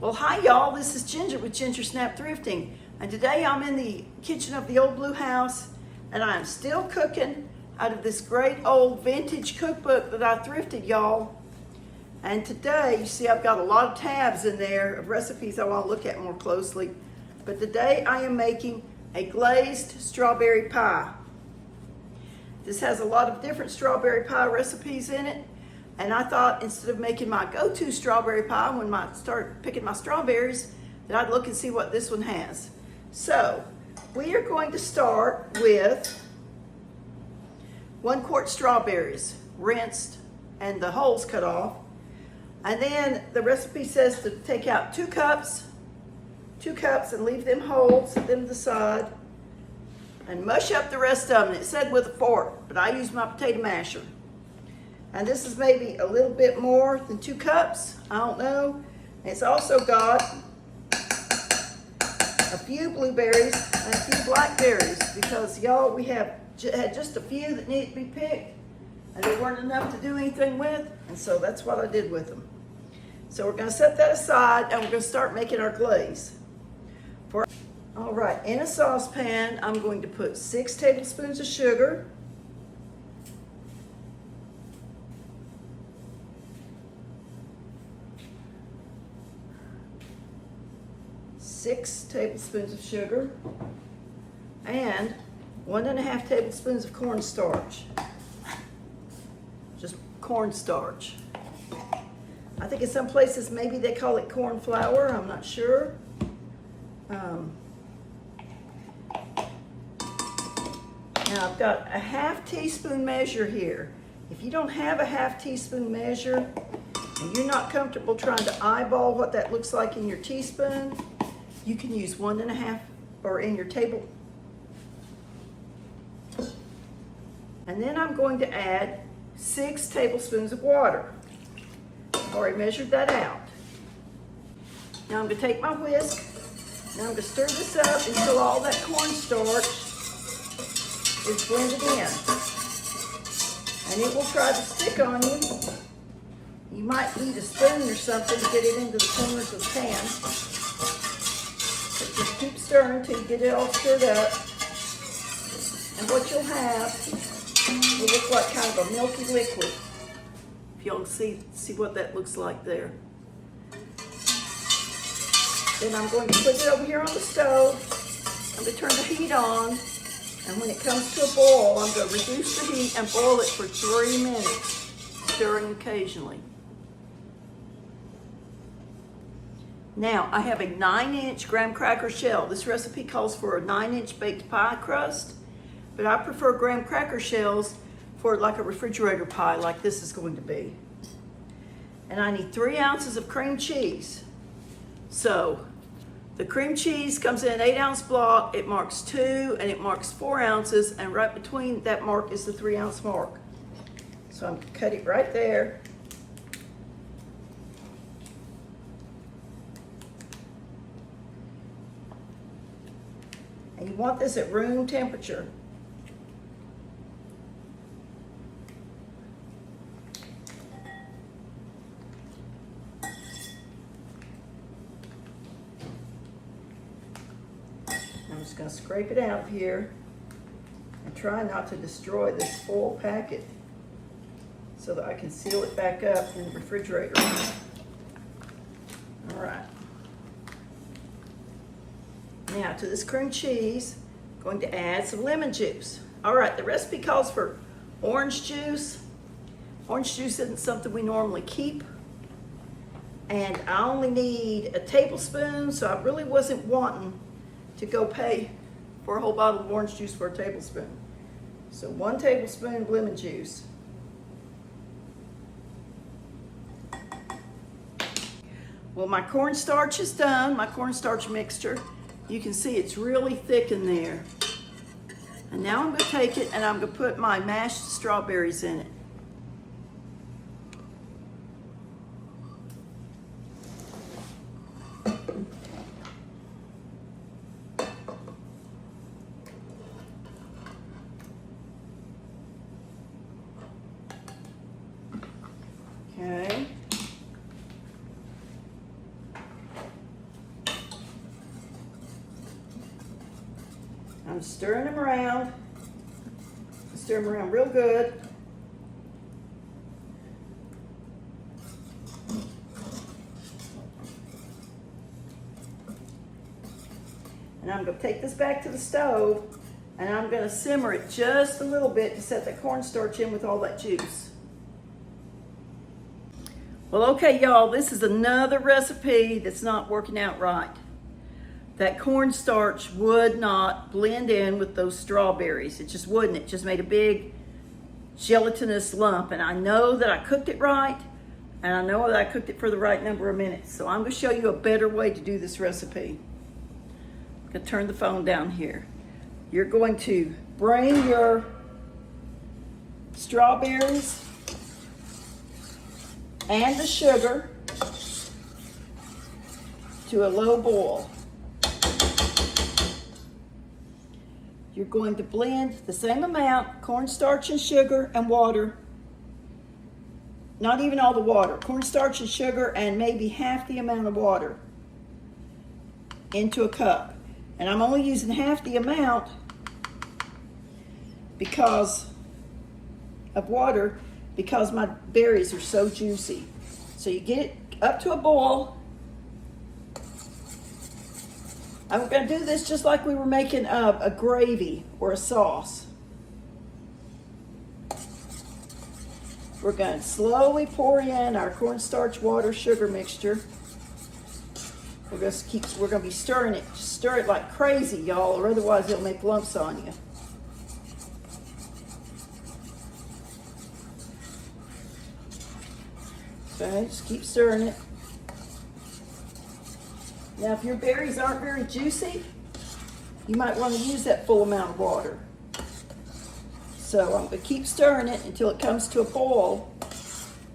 Well, hi y'all, this is Ginger with Ginger Snap Thrifting, and today I'm in the kitchen of the old blue house, and I'm still cooking out of this great old vintage cookbook that I thrifted, y'all. And today, you see I've got a lot of tabs in there of recipes I want to look at more closely, but today I am making a glazed strawberry pie. This has a lot of different strawberry pie recipes in it. And I thought instead of making my go-to strawberry pie when I start picking my strawberries, that I'd look and see what this one has. So we are going to start with 1 quart strawberries, rinsed and the holes cut off. And then the recipe says to take out 2 cups and leave them whole, set them to the side, and mush up the rest of them. It said with a fork, but I use my potato masher. And this is maybe a little bit more than 2 cups, I don't know. It's also got a few blueberries and a few blackberries because y'all, we had just a few that needed to be picked and they weren't enough to do anything with, and so that's what I did with them. So we're gonna set that aside and we're gonna start making our glaze. All right, in a saucepan, I'm going to put 6 tablespoons of sugar, 6 tablespoons of sugar, and 1.5 tablespoons of cornstarch. Just cornstarch. I think in some places maybe they call it corn flour, I'm not sure. Now I've got a 1/2 teaspoon measure here. If you don't have a 1/2 teaspoon measure and you're not comfortable trying to eyeball what that looks like in your teaspoon, you can use 1.5 or in your table. And then I'm going to add 6 tablespoons of water. I've already measured that out. Now I'm going to take my whisk. Now I'm going to stir this up until all that cornstarch is blended in. And it will try to stick on you. You might need a spoon or something to get it into the corners of the pan. But just keep stirring until you get it all stirred up. And what you'll have will look like kind of a milky liquid. If y'all see what that looks like there. Then I'm going to put it over here on the stove. I'm going to turn the heat on. And when it comes to a boil, I'm going to reduce the heat and boil it for 3 minutes, stirring occasionally. Now, I have a 9-inch graham cracker shell. This recipe calls for a 9-inch baked pie crust, but I prefer graham cracker shells for like a refrigerator pie like this is going to be. And I need 3 ounces of cream cheese. So, the cream cheese comes in an 8-ounce block. It marks 2 and it marks 4 ounces, and right between that mark is the 3-ounce mark. So I'm going to cut it right there. And you want this at room temperature. I'm just going to scrape it out of here and try not to destroy this foil packet so that I can seal it back up in the refrigerator. All right. Now to this cream cheese, I'm going to add some lemon juice. All right, the recipe calls for orange juice. Orange juice isn't something we normally keep. And I only need a tablespoon, so I really wasn't wanting to go pay for a whole bottle of orange juice for a tablespoon. So 1 tablespoon of lemon juice. Well, my cornstarch is done, my cornstarch mixture. You can see it's really thick in there. And now I'm going to take it and I'm going to put my mashed strawberries in it. Okay. I'm stirring them around. Stir them around real good. And I'm going to take this back to the stove, and I'm going to simmer it just a little bit to set the cornstarch in with all that juice. Well, okay, y'all, this is another recipe that's not working out right. That cornstarch would not blend in with those strawberries. It just wouldn't. It just made a big gelatinous lump. And I know that I cooked it right, and I know that I cooked it for the right number of minutes. So I'm going to show you a better way to do this recipe. I'm going to turn the phone down here. You're going to bring your strawberries and the sugar to a low boil. You're going to blend the same amount, cornstarch and sugar and water. Not even all the water, cornstarch and sugar and maybe half the amount of water into a cup. And I'm only using half the amount because of water, because my berries are so juicy. So you get it up to a boil. I'm going to do this just like we were making a gravy or a sauce. We're going to slowly pour in our cornstarch, water, sugar mixture. We're going to be stirring it. Just stir it like crazy, y'all, or otherwise it'll make lumps on you. Okay, just keep stirring it. Now, if your berries aren't very juicy, you might want to use that full amount of water. So I'm going to keep stirring it until it comes to a boil,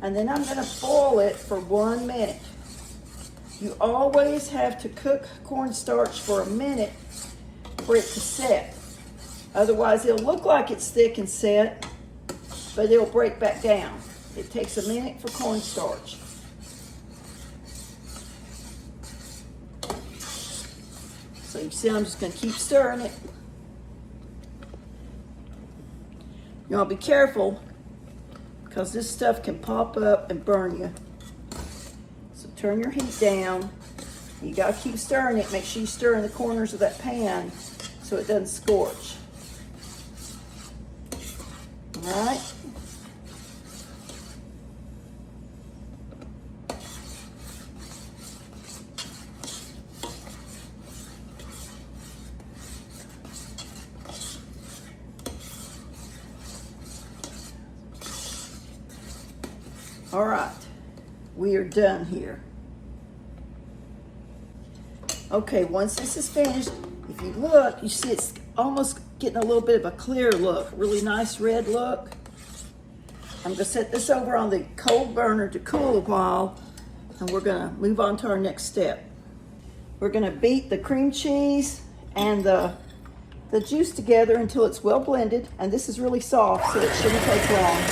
and then I'm going to boil it for 1 minute. You always have to cook cornstarch for a minute for it to set. Otherwise, it'll look like it's thick and set, but it'll break back down. It takes a minute for cornstarch. So you see, I'm just going to keep stirring it. You want to be careful because this stuff can pop up and burn you. So turn your heat down. You got to keep stirring it. Make sure you stir in the corners of that pan so it doesn't scorch. All right. All right, we are done here. Okay, once this is finished, if you look, you see it's almost getting a little bit of a clear look, really nice red look. I'm gonna set this over on the cold burner to cool a while, and we're gonna move on to our next step. We're gonna beat the cream cheese and the juice together until it's well blended, and this is really soft, so it shouldn't take long.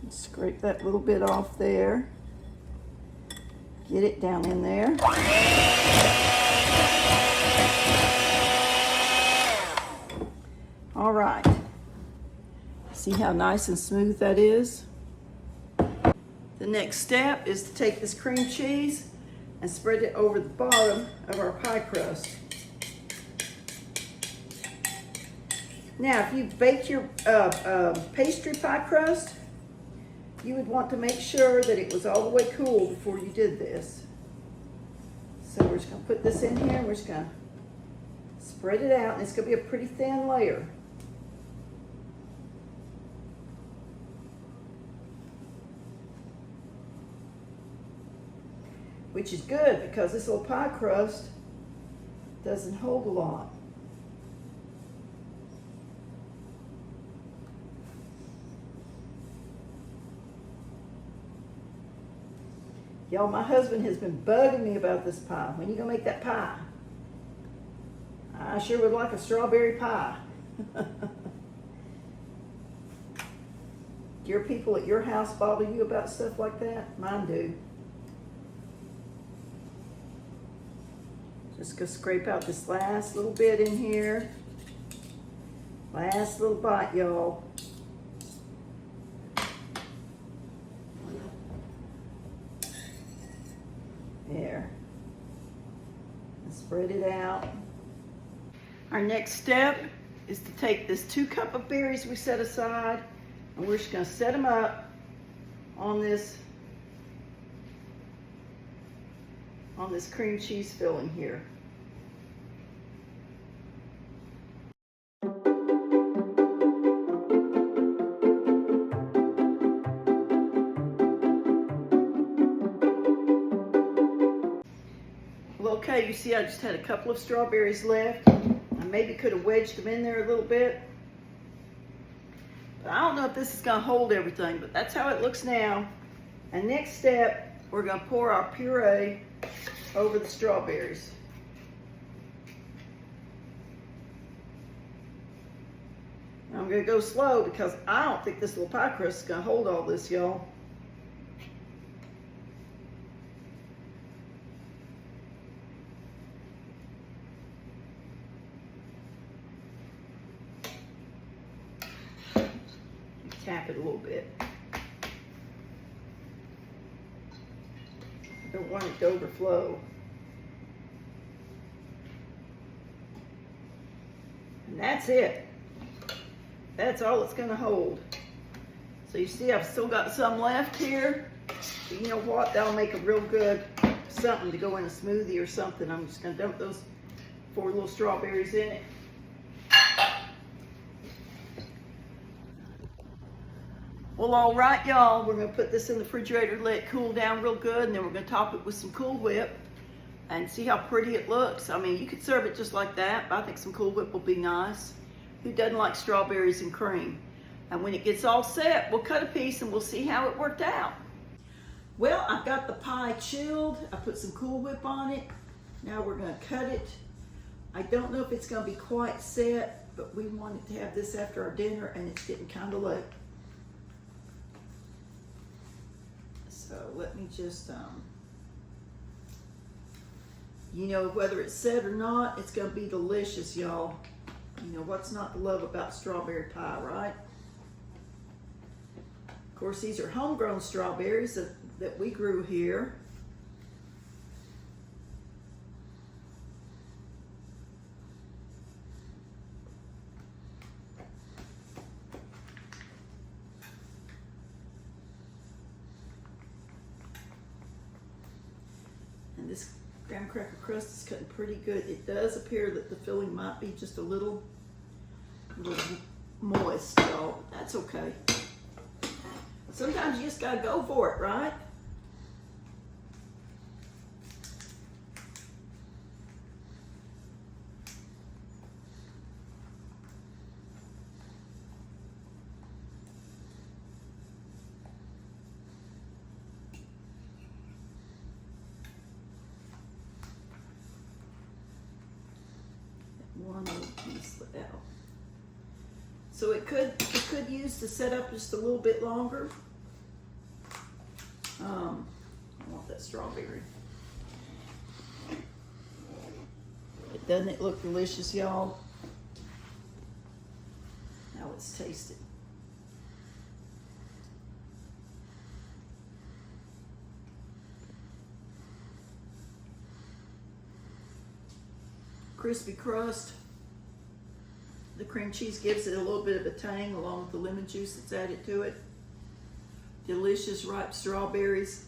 Scrape that little bit off there. Get it down in there. All right. See how nice and smooth that is? The next step is to take this cream cheese and spread it over the bottom of our pie crust. Now, if you bake your pastry pie crust, you would want to make sure that it was all the way cool before you did this. So we're just going to put this in here, and we're just going to spread it out, and it's going to be a pretty thin layer. Which is good because this little pie crust doesn't hold a lot. Y'all, my husband has been bugging me about this pie. When you gonna make that pie? I sure would like a strawberry pie. Do your people at your house bother you about stuff like that? Mine do. Just gonna scrape out this last little bit in here. Last little bite, y'all. There. And spread it out. Our next step is to take this 2 cups of berries we set aside, and we're just gonna set them up on this cream cheese filling here. Well, okay, you see I just had a couple of strawberries left. I maybe could have wedged them in there a little bit. But I don't know if this is gonna hold everything, but that's how it looks now. And next step, we're gonna pour our puree over the strawberries. I'm gonna go slow because I don't think this little pie crust is gonna hold all this, y'all. Tap it a little bit. I don't want it to overflow. And that's it. That's all it's gonna hold. So you see I've still got some left here. But you know what? That'll make a real good something to go in a smoothie or something. I'm just gonna dump those 4 little strawberries in it. Well, all right, y'all, we're gonna put this in the refrigerator, let it cool down real good, and then we're gonna top it with some Cool Whip and see how pretty it looks. I mean, you could serve it just like that, but I think some Cool Whip will be nice. Who doesn't like strawberries and cream? And when it gets all set, we'll cut a piece and we'll see how it worked out. Well, I've got the pie chilled. I put some Cool Whip on it. Now we're gonna cut it. I don't know if it's gonna be quite set, but we wanted to have this after our dinner, and it's getting kind of late. So let me just, you know, whether it's set or not, it's gonna be delicious, y'all. You know, what's not to love about strawberry pie, right? Of course, these are homegrown strawberries that we grew here. And this graham cracker crust is cutting pretty good. It does appear that the filling might be just a little moist, so that's okay. Sometimes you just gotta go for it, right? One little piece out. So it could use to set up just a little bit longer. I want that strawberry. Doesn't it look delicious, y'all? Now let's taste it. Crispy crust. The cream cheese gives it a little bit of a tang along with the lemon juice that's added to it. Delicious ripe strawberries.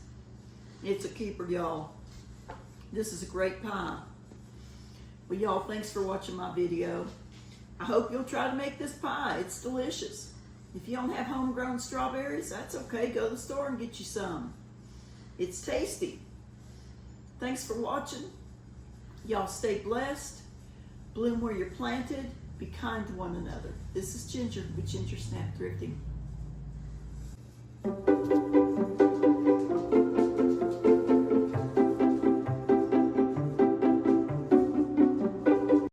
It's a keeper, y'all. This is a great pie. Well, y'all, thanks for watching my video. I hope you'll try to make this pie. It's delicious. If you don't have homegrown strawberries, that's okay. Go to the store and get you some. It's tasty. Thanks for watching. Y'all stay blessed. Bloom where you're planted. Be kind to one another. This is Ginger with Ginger Snap Thrifting.